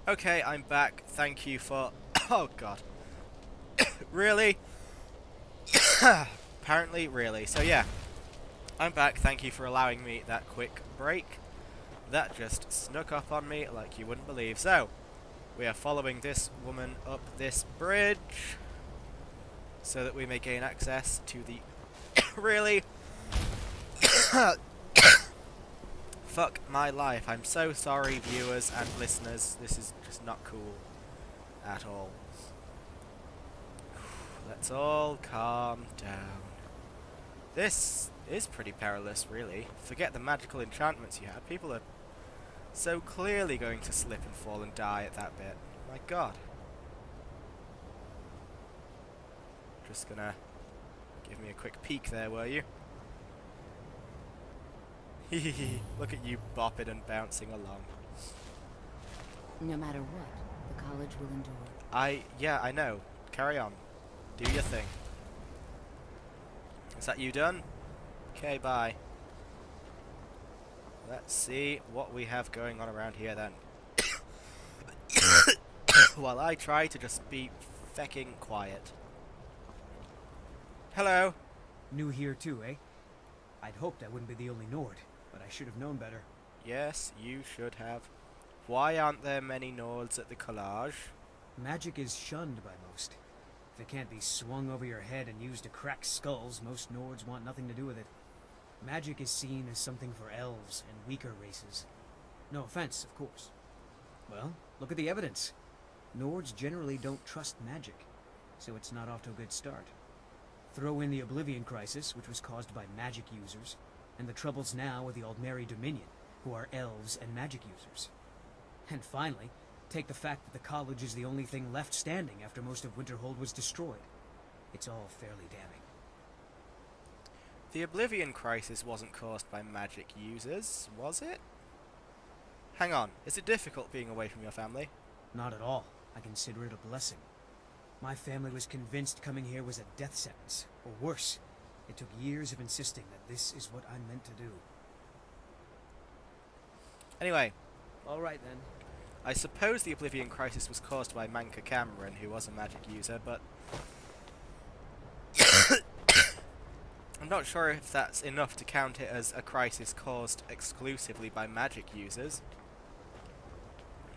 Okay, I'm back. Thank you for... Oh, God. Really? Apparently, really. So, yeah. I'm back. Thank you for allowing me that quick break. That just snuck up on me like you wouldn't believe. So, we are following this woman up this bridge so that we may gain access to the... Really? Fuck my life. I'm so sorry, viewers and listeners. This is just not cool at all. Let's all calm down. This is pretty perilous, really. Forget the magical enchantments you had. People are so clearly going to slip and fall and die at that bit. My God. Just gonna give me a quick peek there, were you? Hehehe. Look at you bopping and bouncing along. No matter what, the college will endure. Yeah, I know. Carry on. Do your thing. Is that you done? Okay, bye. Let's see what we have going on around here then. While I try to just be fecking quiet. Hello. New here too, eh? I'd hoped I wouldn't be the only Nord, but I should have known better. Yes, you should have. Why aren't there many Nords at the collage? Magic is shunned by most. If it can't be swung over your head and used to crack skulls, most Nords want nothing to do with it. Magic is seen as something for elves and weaker races. No offense, of course. Well, look at the evidence. Nords generally don't trust magic, so it's not off to a good start. Throw in the Oblivion Crisis, which was caused by magic users, and the troubles now with the Aldmeri Dominion, who are elves and magic users. And finally, take the fact that the college is the only thing left standing after most of Winterhold was destroyed. It's all fairly damning. The Oblivion Crisis wasn't caused by magic users, was it? Hang on, is it difficult being away from your family? Not at all. I consider it a blessing. My family was convinced coming here was a death sentence, or worse. It took years of insisting that this is what I'm meant to do. Anyway, All right then. I suppose the Oblivion Crisis was caused by Manka Cameron, who was a magic user, but... I'm not sure if that's enough to count it as a crisis caused exclusively by magic users.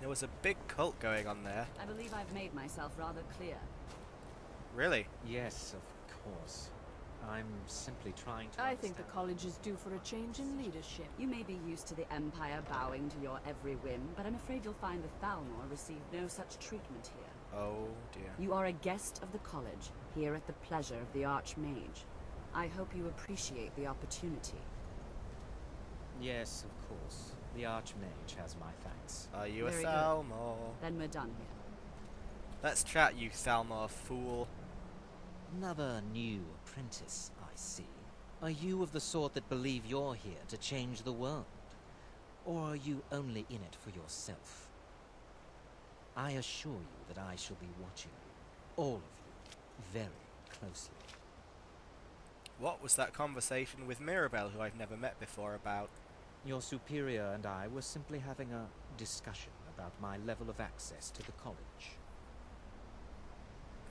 There was a big cult going on there. I believe I've made myself rather clear. Really? Yes, of course. I'm simply trying to I think the understand. college is due for a change in leadership. You may be used to the Empire bowing to your every whim, but I'm afraid you'll find the Thalmor receive no such treatment here. Oh dear. You are a guest of the college, here at the pleasure of the Archmage. I hope you appreciate the opportunity. Yes, of course. The Archmage has my thanks. Are you Very a good. Thalmor? Then we're done here. Let's chat, you Thalmor fool. Another new apprentice, I see. Are you of the sort that believe you're here to change the world? Or are you only in it for yourself? I assure you that I shall be watching you, all of you, very closely. What was that conversation with Mirabelle, who I've never met before, about? Your superior and I were simply having a discussion about my level of access to the college.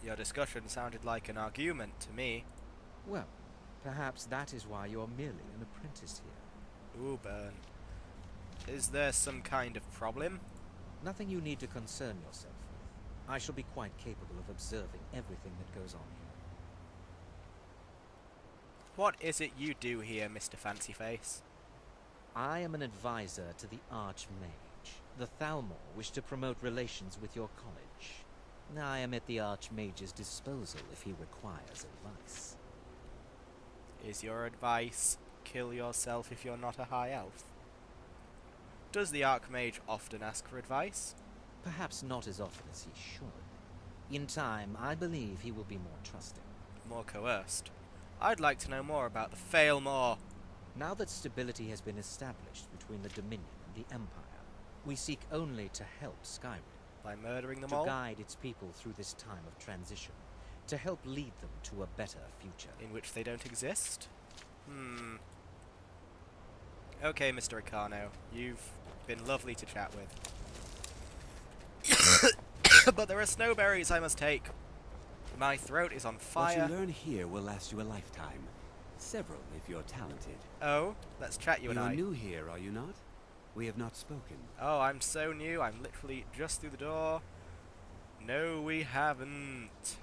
Your discussion sounded like an argument to me. Well, perhaps that is why you're merely an apprentice here. Ooh, burn. Is there some kind of problem? Nothing you need to concern yourself with. I shall be quite capable of observing everything that goes on here. What is it you do here, Mr. Fancyface? I am an advisor to the Archmage. The Thalmor wish to promote relations with your college. I am at the Archmage's disposal if he requires advice. Is your advice, kill yourself if you're not a high elf? Does the Archmage often ask for advice? Perhaps not as often as he should. In time, I believe he will be more trusting. More coerced? I'd like to know more about the Failmore. Now that stability has been established between the Dominion and the Empire, we seek only to help Skyrim. By murdering them To all? guide its people through this time of transition. To help lead them to a better future. In which they don't exist? Okay, Mr. Acano. You've been lovely to chat with. But there are snowberries I must take. My throat is on What fire. you learn here will last you a lifetime. Several, if you're talented. Oh, let's chat, you and You're I. new here, are you not? We have not spoken. Oh, I'm so new. I'm literally just through the door. No, we haven't.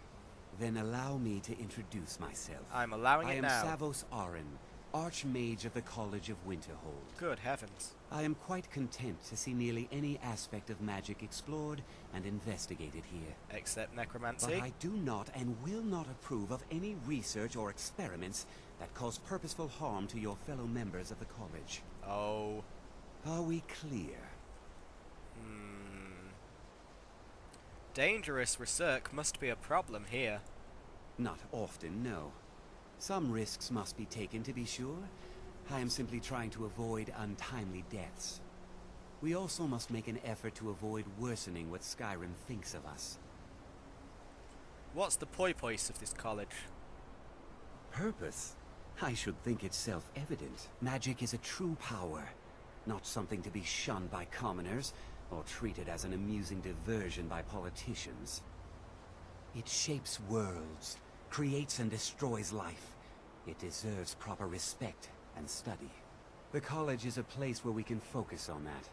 Then allow me to introduce myself. I'm allowing I it am now. Savos Arin, Archmage of the College of Winterhold. Good heavens. I am quite content to see nearly any aspect of magic explored and investigated here. Except But necromancy. I do not and will not approve of any research or experiments that cause purposeful harm to your fellow members of the college. Oh. Are we clear? Dangerous research must be a problem here. Not often, no. Some risks must be taken, to be sure. I am simply trying to avoid untimely deaths. We also must make an effort to avoid worsening what Skyrim thinks of us. What's the poi-pois of this college? Purpose? I should think it's self-evident. Magic is a true power, not something to be shunned by commoners, or treated as an amusing diversion by politicians. It shapes worlds, creates and destroys life. It deserves proper respect and study. The college is a place where we can focus on that,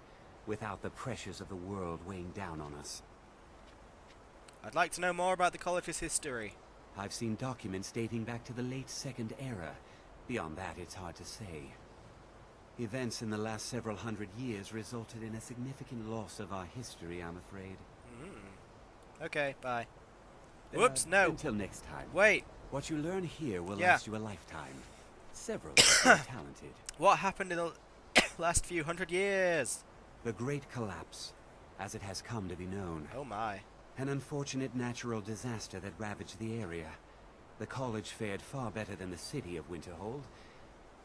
without the pressures of the world weighing down on us. I'd like to know more about the college's history. I've seen documents dating back to the late Second Era. Beyond that, it's hard to say. Events in the last several hundred years resulted in a significant loss of our history, I'm afraid. Okay, bye. Whoops, no. Until next time. Wait, What you learn here will Yeah. last you a lifetime. Several if you're talented. what happened in the last few hundred years? The Great Collapse, as it has come to be known. Oh my. An unfortunate natural disaster that ravaged the area. The college fared far better than the city of Winterhold,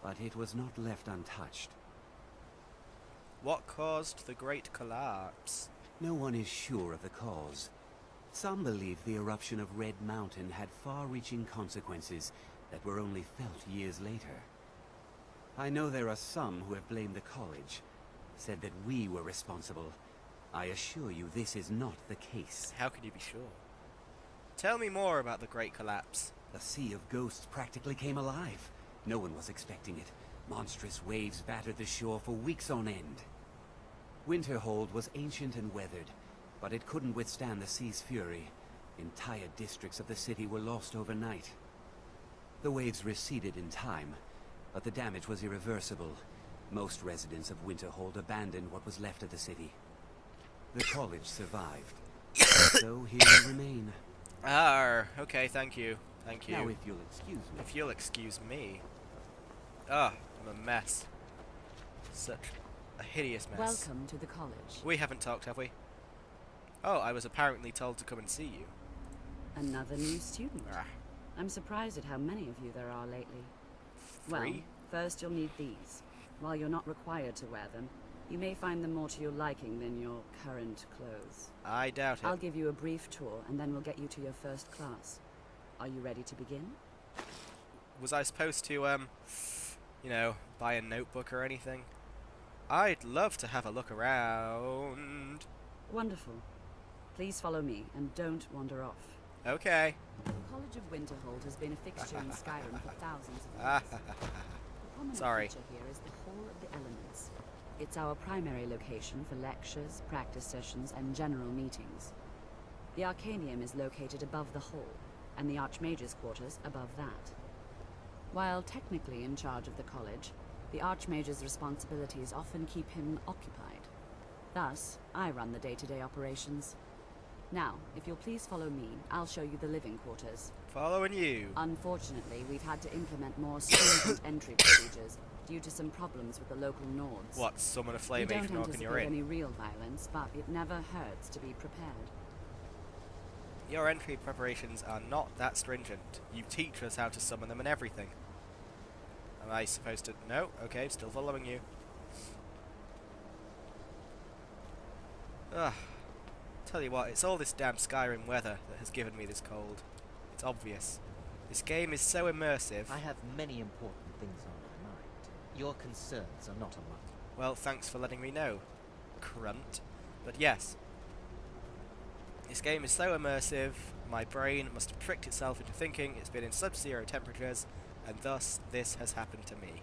but it was not left untouched. What caused the Great Collapse? No one is sure of the cause. Some believe the eruption of Red Mountain had far-reaching consequences that were only felt years later. I know there are some who have blamed the college, said that we were responsible. I assure you this is not the case. How can you be sure? Tell me more about the Great Collapse. The Sea of Ghosts practically came alive. No one was expecting it. Monstrous waves battered the shore for weeks on end. Winterhold was ancient and weathered, but it couldn't withstand the sea's fury. Entire districts of the city were lost overnight. The waves receded in time, but the damage was irreversible. Most residents of Winterhold abandoned what was left of the city. The college survived. So here we remain. Okay, thank you. Thank you. Now if you'll excuse me. If you'll excuse me. I'm a mess. Such a hideous mess. Welcome to the college. We haven't talked, have we? Oh, I was apparently told to come and see you. Another new student. Ah, I'm surprised at how many of you there are lately. Well, free? first you'll need these. While you're not required to wear them, you may find them more to your liking than your current clothes. I doubt it. I'll give you a brief tour, and then we'll get you to your first class. Are you ready to begin? Was I supposed to, you know, buy a notebook or anything? I'd love to have a look around. Wonderful. Please follow me, and don't wander off. Okay. The College of Winterhold has been a fixture in Skyrim for thousands of years. The prominent Sorry. feature here is the Hall of the Elements. It's our primary location for lectures, practice sessions, and general meetings. The Arcanium is located above the hall, and the Archmage's quarters above that. While technically in charge of the college, the Archmage's responsibilities often keep him occupied. Thus, I run the day-to-day operations. Now, if you'll please follow me, I'll show you the living quarters. Following you. Unfortunately, we've had to implement more stringent entry procedures due to some problems with the local Nords. What, summon a We flame don't agent and you're anticipate in? any real violence, but it never hurts to be prepared. Your entry preparations are not that stringent. You teach us how to summon them and everything. Am I supposed to... No? Okay, still following you. Ugh. Tell you what, it's all this damn Skyrim weather that has given me this cold. It's obvious. This game is so immersive. I have many important things on my mind. Your concerns are not among them. Well, thanks for letting me know, Crunt. But yes, This game is so immersive, my brain must have tricked itself into thinking it's been in sub-zero temperatures, and thus this has happened to me.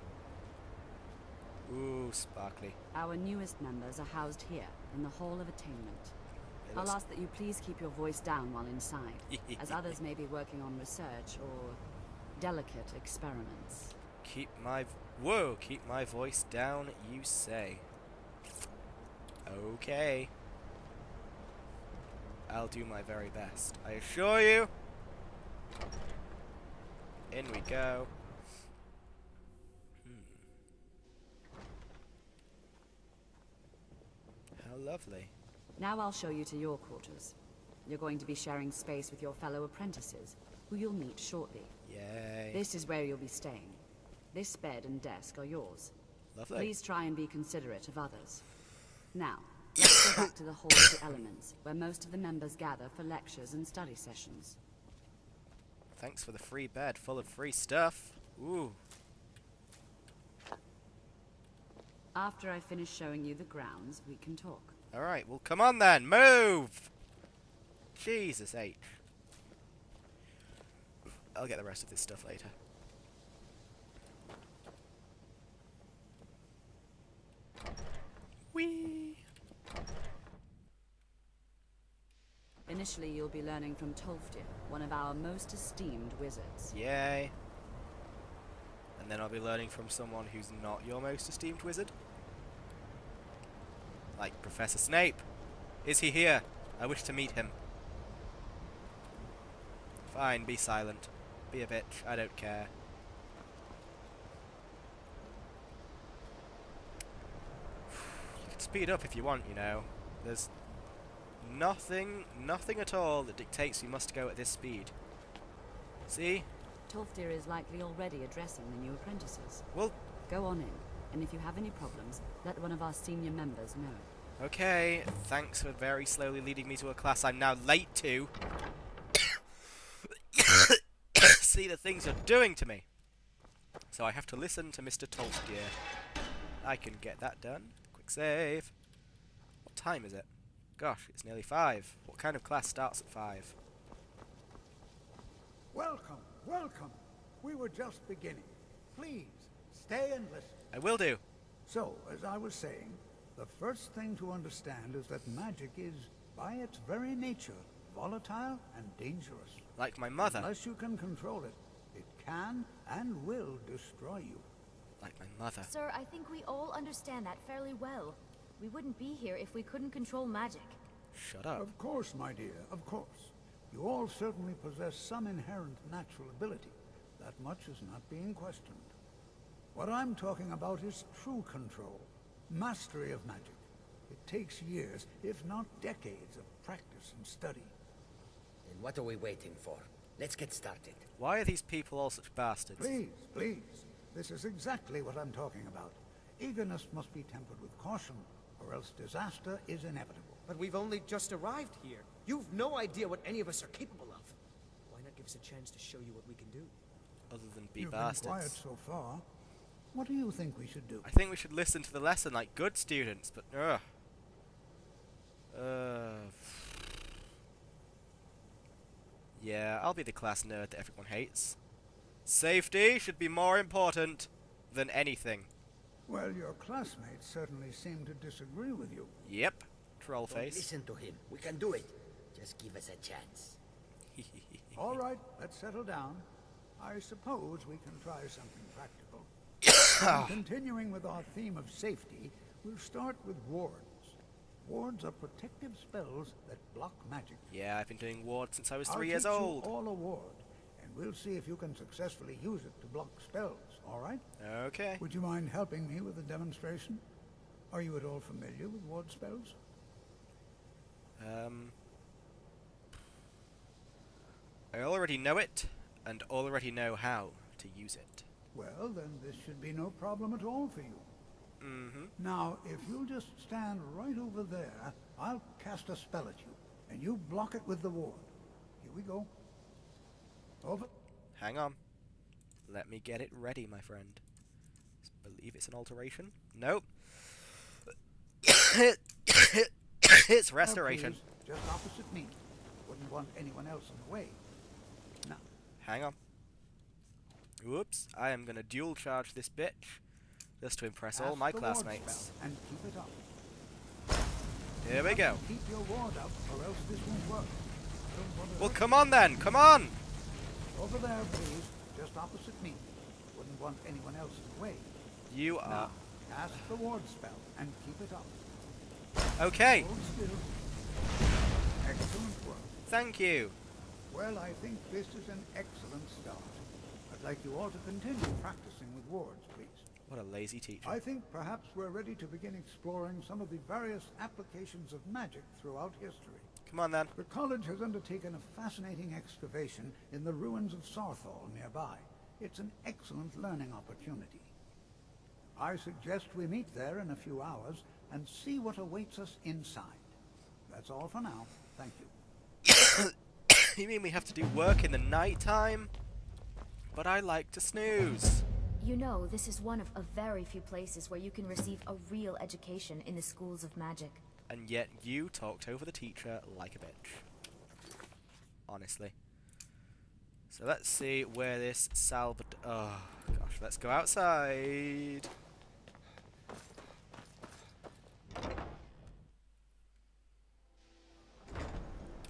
Ooh, sparkly. Our newest members are housed here, in the Hall of Attainment. I'll ask that you please keep your voice down while inside, as others may be working on research or delicate experiments. Keep my voice down, you say. Okay. I'll do my very best. I assure you. In we go. How lovely. Now I'll show you to your quarters. You're going to be sharing space with your fellow apprentices, who you'll meet shortly. Yay. This is where you'll be staying. This bed and desk are yours. Lovely. Please try and be considerate of others. Now, let's go back to the Hall of the Elements, where most of the members gather for lectures and study sessions. Thanks for the free bed full of free stuff. Ooh. After I finish showing you the grounds, we can talk. Alright, well come on then, move! Jesus H. I'll get the rest of this stuff later. Whee! Initially, you'll be learning from Tolfdir, one of our most esteemed wizards. Yay. And then I'll be learning from someone who's not your most esteemed wizard. Like Professor Snape. Is he here? I wish to meet him. Fine, be silent. Be a bitch, I don't care. You can speed up if you want, you know. There's nothing at all that dictates you must go at this speed. See? Tolfdir is likely already addressing the new apprentices. Well, go on in, and if you have any problems, let one of our senior members know. okay, thanks for very slowly leading me to a class I'm now late to. See the things you're doing to me. So I have to listen to Mr. Tolfdir. I can get that done. Quick save. What time is it? Gosh, it's nearly 5. What kind of class starts at 5? Welcome, welcome. We were just beginning. Please, stay and listen. I will do. So, as I was saying, the first thing to understand is that magic is, by its very nature, volatile and dangerous. Like my mother. Unless you can control it, it can and will destroy you. Like my mother. Sir, I think we all understand that fairly well. We wouldn't be here if we couldn't control magic. Shut up. Of course, my dear, of course. You all certainly possess some inherent natural ability. That much is not being questioned. What I'm talking about is true control, mastery of magic. It takes years, if not decades, of practice and study. Then what are we waiting for? Let's get started. Why are these people all such bastards? Please, please. This is exactly what I'm talking about. Eagerness must be tempered with caution, or else disaster is inevitable. But we've only just arrived here. You've no idea what any of us are capable of. Why not give us a chance to show you what we can do? Other than be You've bastards. been quiet so far. What do you think we should do? I think we should listen to the lesson like good students, but yeah, I'll be the class nerd that everyone hates. Safety should be more important than anything. Well, your classmates certainly seem to disagree with you. Yep, troll Don't face. listen to him. We can do it. Just give us a chance. All right, let's settle down. I suppose we can try something practical. Continuing with our theme of safety, we'll start with wards. Wards are protective spells that block magic. Yeah, I've been doing ward since I was I'll 3 years teach you old. all a ward, and we'll see if you can successfully use it to block spells, all right? Okay. Would you mind helping me with the demonstration? Are you at all familiar with ward spells? I already know it, and already know how to use it. Well, then this should be no problem at all for you. Mm-hmm. Now, if you'll just stand right over there, I'll cast a spell at you, and you block it with the ward. Here we go. Over. Hang on. Let me get it ready, my friend. Believe it's an alteration? Nope. It's restoration. Now, please, just opposite me. Wouldn't want anyone else in the way. Now, Hang on. Whoops, I am going to dual charge this bitch just to impress all cast my the ward classmates. spell and keep it up. Here we go. Keep your ward up, or else this won't work. Don't want to Well, hurt come on then, come on! Over there, please, just opposite me. Wouldn't want anyone else in the way. You are... Now, cast the ward spell and keep it up. Okay, Hold still. Excellent work. thank you. Well, I think this is an excellent start. I'd like you all to continue practicing with wards, please. What a lazy teacher. I think perhaps we're ready to begin exploring some of the various applications of magic throughout history. Come on then. The college has undertaken a fascinating excavation in the ruins of Sarthal nearby. It's an excellent learning opportunity. I suggest we meet there in a few hours and see what awaits us inside. That's all for now. Thank you. You mean we have to do work in the night time? But I like to snooze. You know, this is one of a very few places where you can receive a real education in the schools of magic. And yet you talked over the teacher like a bitch. Honestly. So let's see where this Salvador... Oh, gosh. Let's go outside.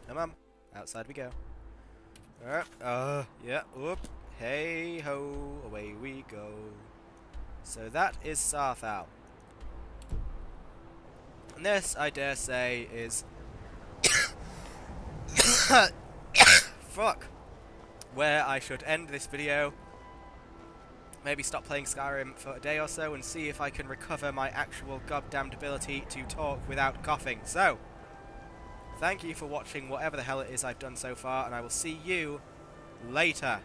Come on. Outside we go. Alright. Yeah. Whoop. Hey ho. Away we go. So that is Sarthal. And this, I dare say, is... Fuck. Where I should end this video. Maybe stop playing Skyrim for a day or so and see if I can recover my actual goddamned ability to talk without coughing. So, thank you for watching whatever the hell it is I've done so far, and I will see you later.